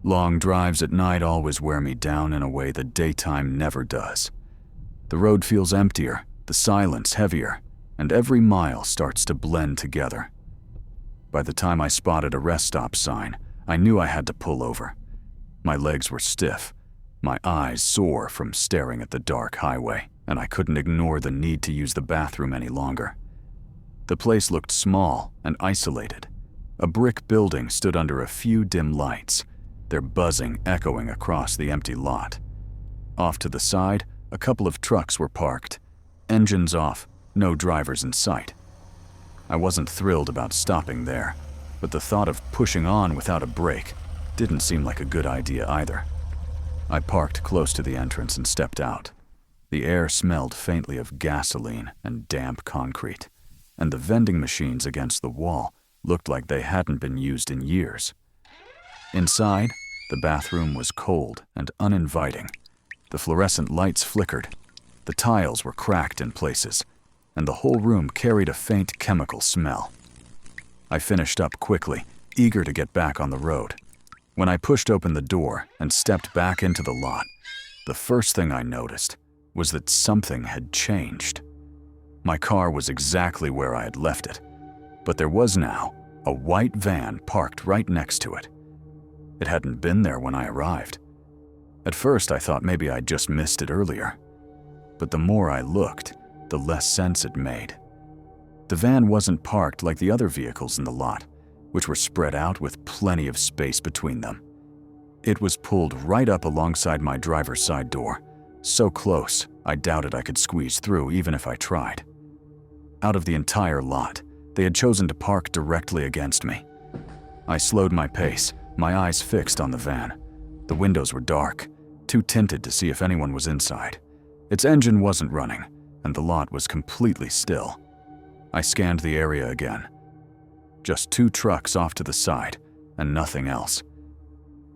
Long drives at night always wear me down in a way the daytime never does. The road feels emptier, the silence heavier, and every mile starts to blend together. By the time I spotted a rest stop sign, I knew I had to pull over. My legs were stiff, my eyes sore from staring at the dark highway, and I couldn't ignore the need to use the bathroom any longer. The place looked small and isolated. A brick building stood under a few dim lights, their buzzing echoing across the empty lot. Off to the side, a couple of trucks were parked, engines off, no drivers in sight. I wasn't thrilled about stopping there, but the thought of pushing on without a break didn't seem like a good idea either. I parked close to the entrance and stepped out. The air smelled faintly of gasoline and damp concrete, and the vending machines against the wall looked like they hadn't been used in years. Inside, the bathroom was cold and uninviting. The fluorescent lights flickered, the tiles were cracked in places, and the whole room carried a faint chemical smell. I finished up quickly, eager to get back on the road. When I pushed open the door and stepped back into the lot, the first thing I noticed was that something had changed. My car was exactly where I had left it, but there was now a white van parked right next to it. It hadn't been there when I arrived. At first, I thought maybe I'd just missed it earlier, but the more I looked, the less sense it made. The van wasn't parked like the other vehicles in the lot, which were spread out with plenty of space between them. It was pulled right up alongside my driver's side door, so close I doubted I could squeeze through even if I tried. Out of the entire lot, they had chosen to park directly against me. I slowed my pace, my eyes fixed on the van. The windows were dark, too tinted to see if anyone was inside. Its engine wasn't running, and the lot was completely still. I scanned the area again. Just 2 trucks off to the side, and nothing else.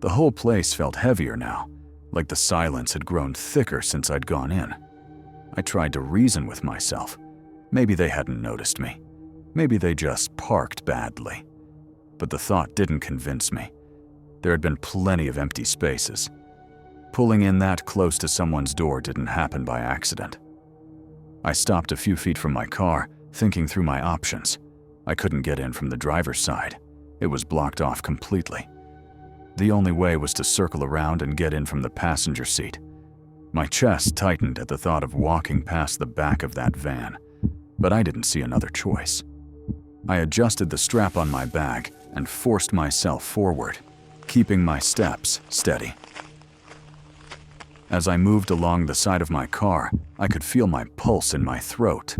The whole place felt heavier now, like the silence had grown thicker since I'd gone in. I tried to reason with myself. Maybe they hadn't noticed me. Maybe they just parked badly. But the thought didn't convince me. There had been plenty of empty spaces. Pulling in that close to someone's door didn't happen by accident. I stopped a few feet from my car, thinking through my options. I couldn't get in from the driver's side. It was blocked off completely. The only way was to circle around and get in from the passenger seat. My chest tightened at the thought of walking past the back of that van, but I didn't see another choice. I adjusted the strap on my bag and forced myself forward, keeping my steps steady. As I moved along the side of my car, I could feel my pulse in my throat.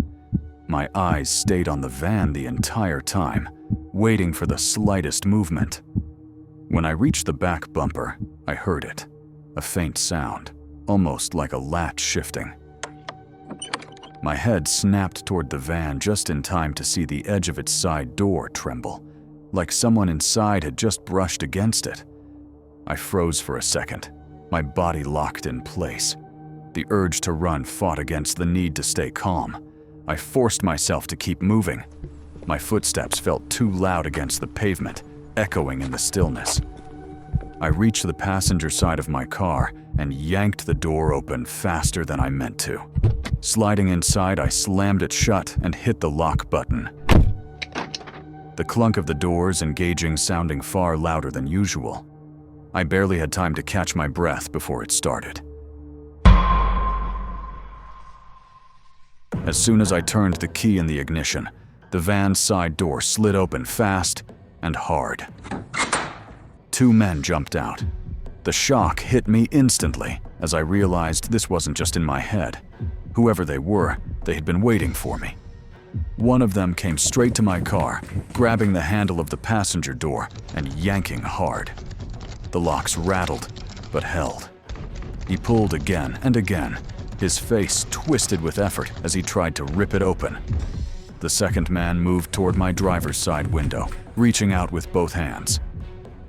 My eyes stayed on the van the entire time, waiting for the slightest movement. When I reached the back bumper, I heard it, a faint sound, almost like a latch shifting. My head snapped toward the van just in time to see the edge of its side door tremble, like someone inside had just brushed against it. I froze for a second, my body locked in place. The urge to run fought against the need to stay calm. I forced myself to keep moving. My footsteps felt too loud against the pavement, echoing in the stillness. I reached the passenger side of my car and yanked the door open faster than I meant to. Sliding inside, I slammed it shut and hit the lock button. The clunk of the doors engaging sounding far louder than usual. I barely had time to catch my breath before it started. As soon as I turned the key in the ignition, the van's side door slid open fast and hard. 2 men jumped out. The shock hit me instantly as I realized this wasn't just in my head. Whoever they were, they had been waiting for me. One of them came straight to my car, grabbing the handle of the passenger door and yanking hard. The locks rattled, but held. He pulled again and again, his face twisted with effort as he tried to rip it open. The second man moved toward my driver's side window, reaching out with both hands.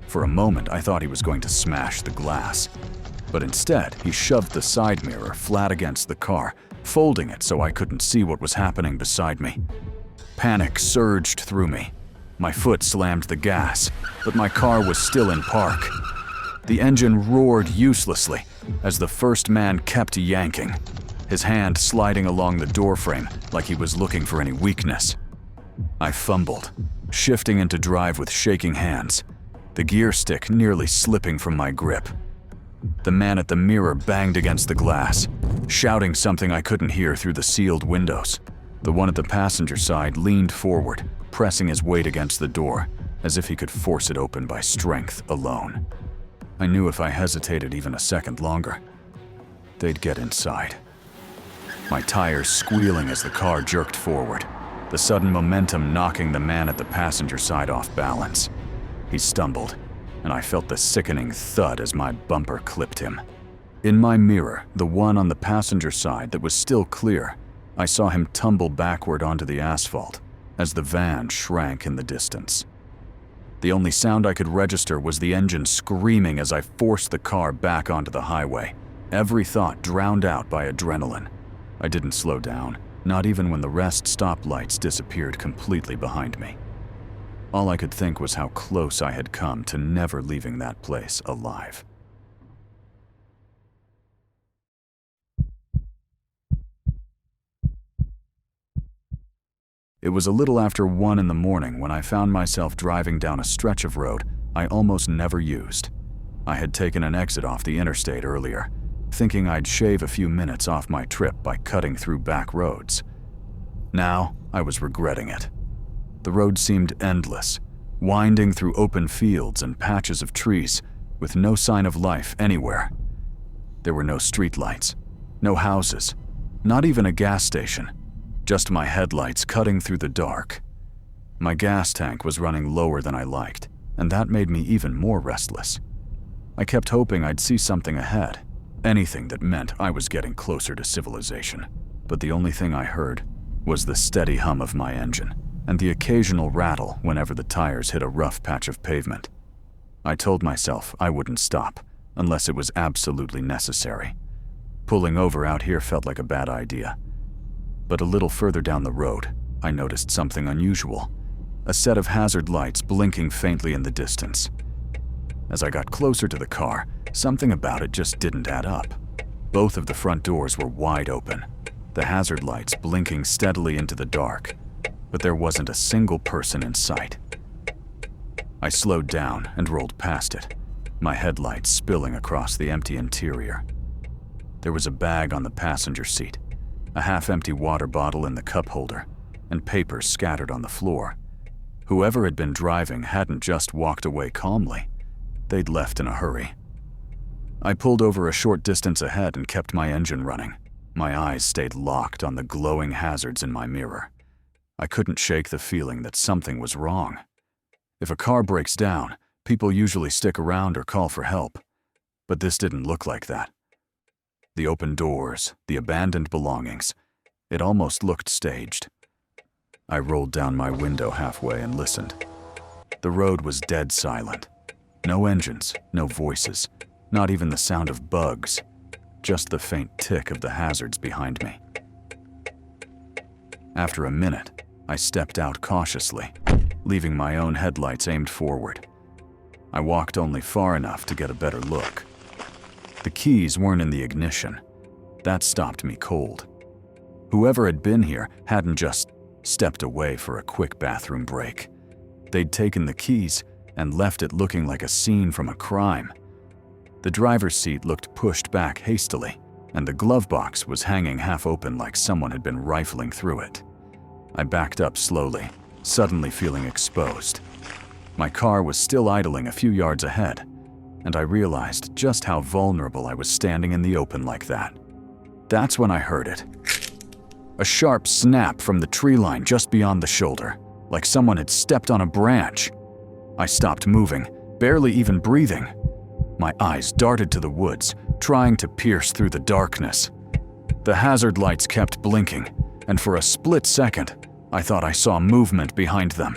For a moment, I thought he was going to smash the glass, but instead, he shoved the side mirror flat against the car, folding it so I couldn't see what was happening beside me. Panic surged through me. My foot slammed the gas, but my car was still in park. The engine roared uselessly as the first man kept yanking, his hand sliding along the doorframe like he was looking for any weakness. I fumbled, shifting into drive with shaking hands, the gear stick nearly slipping from my grip. The man at the mirror banged against the glass, shouting something I couldn't hear through the sealed windows. The one at the passenger side leaned forward, pressing his weight against the door, as if he could force it open by strength alone. I knew if I hesitated even a second longer, they'd get inside. My tires squealing as the car jerked forward, the sudden momentum knocking the man at the passenger side off balance. He stumbled, and I felt the sickening thud as my bumper clipped him. In my mirror, the one on the passenger side that was still clear, I saw him tumble backward onto the asphalt as the van shrank in the distance. The only sound I could register was the engine screaming as I forced the car back onto the highway, every thought drowned out by adrenaline. I didn't slow down, not even when the rest stop lights disappeared completely behind me. All I could think was how close I had come to never leaving that place alive. It was a little after 1 in the morning when I found myself driving down a stretch of road I almost never used. I had taken an exit off the interstate earlier, thinking I'd shave a few minutes off my trip by cutting through back roads. Now, I was regretting it. The road seemed endless, winding through open fields and patches of trees with no sign of life anywhere. There were no streetlights, no houses, not even a gas station. Just my headlights cutting through the dark. My gas tank was running lower than I liked, and that made me even more restless. I kept hoping I'd see something ahead, anything that meant I was getting closer to civilization. But the only thing I heard was the steady hum of my engine, and the occasional rattle whenever the tires hit a rough patch of pavement. I told myself I wouldn't stop, unless it was absolutely necessary. Pulling over out here felt like a bad idea. But a little further down the road, I noticed something unusual. A set of hazard lights blinking faintly in the distance. As I got closer to the car, something about it just didn't add up. Both of the front doors were wide open, the hazard lights blinking steadily into the dark, but there wasn't a single person in sight. I slowed down and rolled past it, my headlights spilling across the empty interior. There was a bag on the passenger seat, a half-empty water bottle in the cup holder, and papers scattered on the floor. Whoever had been driving hadn't just walked away calmly. They'd left in a hurry. I pulled over a short distance ahead and kept my engine running. My eyes stayed locked on the glowing hazards in my mirror. I couldn't shake the feeling that something was wrong. If a car breaks down, people usually stick around or call for help. But this didn't look like that. The open doors, the abandoned belongings. It almost looked staged. I rolled down my window halfway and listened. The road was dead silent. No engines, no voices, not even the sound of bugs, just the faint tick of the hazards behind me. After a minute, I stepped out cautiously, leaving my own headlights aimed forward. I walked only far enough to get a better look. The keys weren't in the ignition. That stopped me cold. Whoever had been here hadn't just stepped away for a quick bathroom break. They'd taken the keys and left it looking like a scene from a crime. The driver's seat looked pushed back hastily, and the glove box was hanging half open like someone had been rifling through it. I backed up slowly, suddenly feeling exposed. My car was still idling a few yards ahead, and I realized just how vulnerable I was standing in the open like that. That's when I heard it. A sharp snap from the tree line just beyond the shoulder, like someone had stepped on a branch. I stopped moving, barely even breathing. My eyes darted to the woods, trying to pierce through the darkness. The hazard lights kept blinking, and for a split second, I thought I saw movement behind them.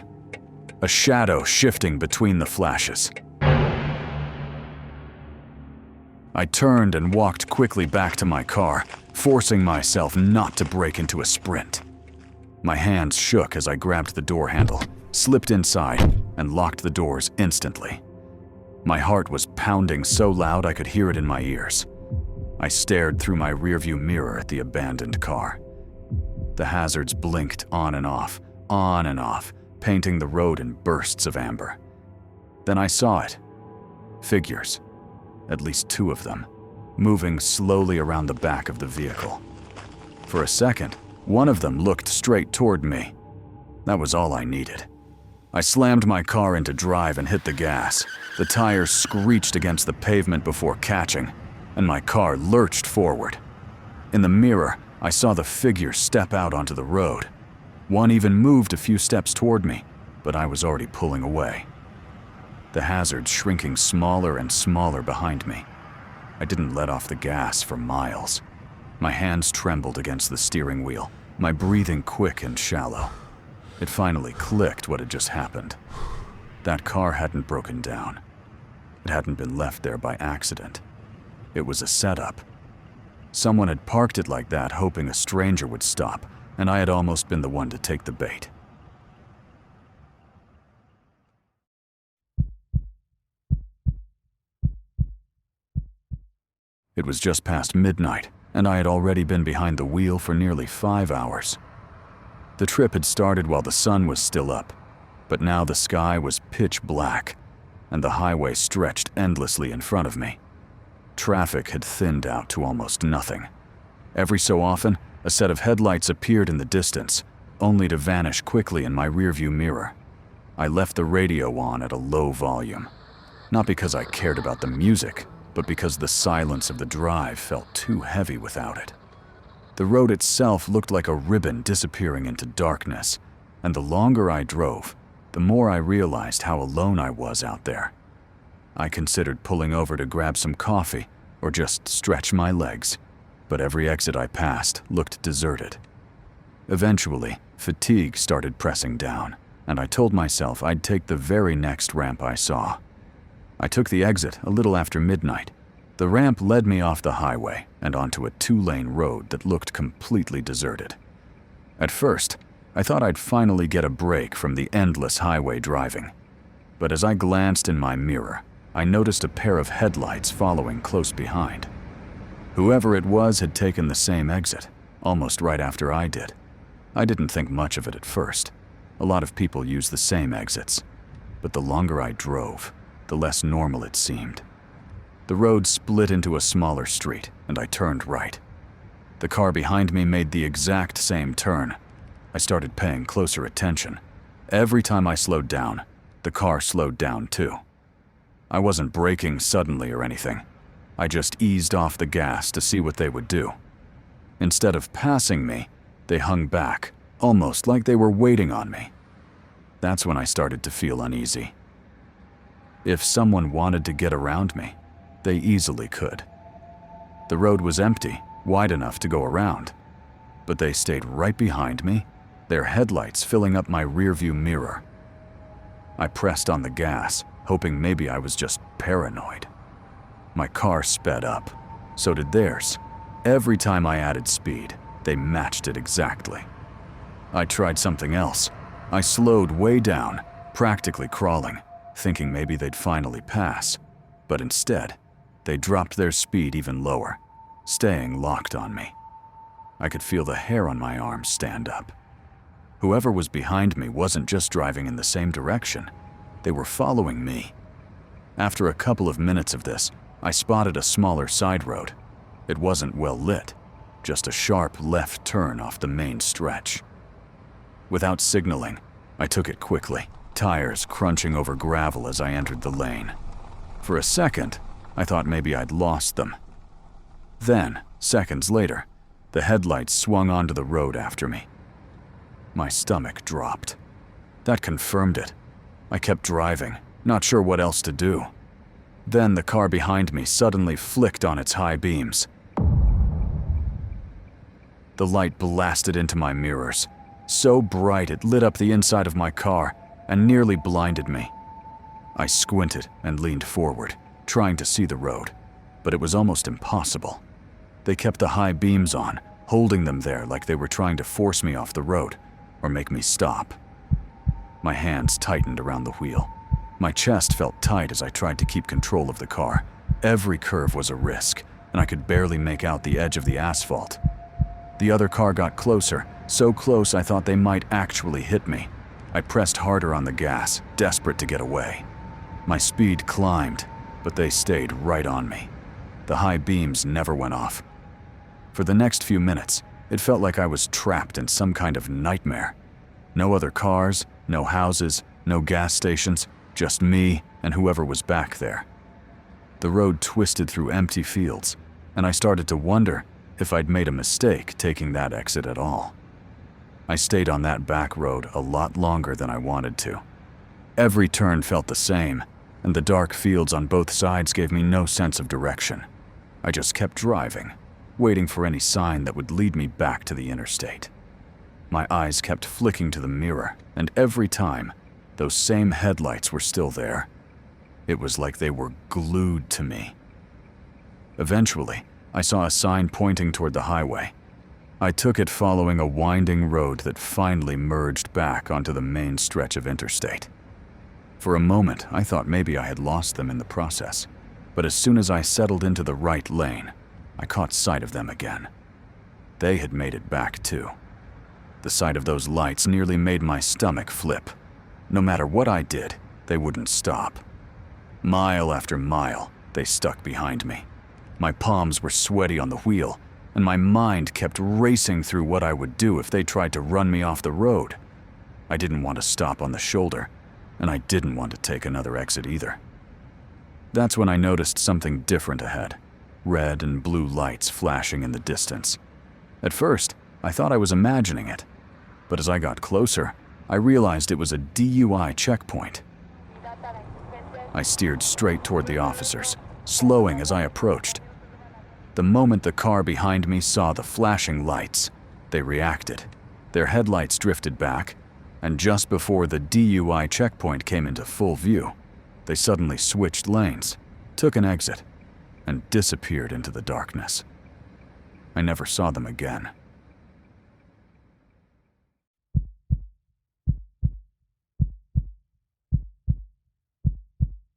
A shadow shifting between the flashes. I turned and walked quickly back to my car, forcing myself not to break into a sprint. My hands shook as I grabbed the door handle, slipped inside, and locked the doors instantly. My heart was pounding so loud I could hear it in my ears. I stared through my rearview mirror at the abandoned car. The hazards blinked on and off, painting the road in bursts of amber. Then I saw it. Figures, at least 2 of them, moving slowly around the back of the vehicle. For a second, one of them looked straight toward me. That was all I needed. I slammed my car into drive and hit the gas. The tires screeched against the pavement before catching, and my car lurched forward. In the mirror, I saw the figure step out onto the road. One even moved a few steps toward me, but I was already pulling away. The hazards shrinking smaller and smaller behind me. I didn't let off the gas for miles. My hands trembled against the steering wheel, my breathing quick and shallow. It finally clicked what had just happened. That car hadn't broken down. It hadn't been left there by accident. It was a setup. Someone had parked it like that, hoping a stranger would stop, and I had almost been the one to take the bait. It was just past midnight, and I had already been behind the wheel for nearly 5 hours. The trip had started while the sun was still up, but now the sky was pitch black, and the highway stretched endlessly in front of me. Traffic had thinned out to almost nothing. Every so often, a set of headlights appeared in the distance, only to vanish quickly in my rearview mirror. I left the radio on at a low volume, not because I cared about the music, but because the silence of the drive felt too heavy without it. The road itself looked like a ribbon disappearing into darkness, and the longer I drove, the more I realized how alone I was out there. I considered pulling over to grab some coffee or just stretch my legs, but every exit I passed looked deserted. Eventually, fatigue started pressing down, and I told myself I'd take the very next ramp I saw. I took the exit a little after midnight. The ramp led me off the highway and onto a 2-lane road that looked completely deserted. At first, I thought I'd finally get a break from the endless highway driving. But as I glanced in my mirror, I noticed a pair of headlights following close behind. Whoever it was had taken the same exit, almost right after I did. I didn't think much of it at first. A lot of people use the same exits. But the longer I drove, the less normal it seemed. The road split into a smaller street, and I turned right. The car behind me made the exact same turn. I started paying closer attention. Every time I slowed down, the car slowed down too. I wasn't braking suddenly or anything. I just eased off the gas to see what they would do. Instead of passing me, they hung back, almost like they were waiting on me. That's when I started to feel uneasy. If someone wanted to get around me, they easily could. The road was empty, wide enough to go around, but they stayed right behind me, their headlights filling up my rearview mirror. I pressed on the gas, hoping maybe I was just paranoid. My car sped up. So did theirs. Every time I added speed, they matched it exactly. I tried something else. I slowed way down, practically crawling, thinking maybe they'd finally pass. But instead, they dropped their speed even lower, staying locked on me. I could feel the hair on my arms stand up. Whoever was behind me wasn't just driving in the same direction. They were following me. After a couple of minutes of this, I spotted a smaller side road. It wasn't well lit, just a sharp left turn off the main stretch. Without signaling, I took it quickly, tires crunching over gravel as I entered the lane. For a second, I thought maybe I'd lost them. Then, seconds later, the headlights swung onto the road after me. My stomach dropped. That confirmed it. I kept driving, not sure what else to do. Then the car behind me suddenly flicked on its high beams. The light blasted into my mirrors, so bright it lit up the inside of my car and nearly blinded me. I squinted and leaned forward, trying to see the road, but it was almost impossible. They kept the high beams on, holding them there like they were trying to force me off the road or make me stop. My hands tightened around the wheel. My chest felt tight as I tried to keep control of the car. Every curve was a risk, and I could barely make out the edge of the asphalt. The other car got closer, so close I thought they might actually hit me. I pressed harder on the gas, desperate to get away. My speed climbed, but they stayed right on me. The high beams never went off. For the next few minutes, it felt like I was trapped in some kind of nightmare. No other cars, no houses, no gas stations, just me and whoever was back there. The road twisted through empty fields, and I started to wonder if I'd made a mistake taking that exit at all. I stayed on that back road a lot longer than I wanted to. Every turn felt the same, and the dark fields on both sides gave me no sense of direction. I just kept driving, waiting for any sign that would lead me back to the interstate. My eyes kept flicking to the mirror, and every time, those same headlights were still there. It was like they were glued to me. Eventually, I saw a sign pointing toward the highway. I took it following a winding road that finally merged back onto the main stretch of interstate. For a moment, I thought maybe I had lost them in the process, but as soon as I settled into the right lane, I caught sight of them again. They had made it back too. The sight of those lights nearly made my stomach flip. No matter what I did, they wouldn't stop. Mile after mile, they stuck behind me. My palms were sweaty on the wheel, and my mind kept racing through what I would do if they tried to run me off the road. I didn't want to stop on the shoulder, and I didn't want to take another exit either. That's when I noticed something different ahead. Red and blue lights flashing in the distance. At first, I thought I was imagining it, but as I got closer, I realized it was a DUI checkpoint. I steered straight toward the officers, slowing as I approached. The moment the car behind me saw the flashing lights, they reacted. Their headlights drifted back, and just before the DUI checkpoint came into full view, they suddenly switched lanes, took an exit, and disappeared into the darkness. I never saw them again.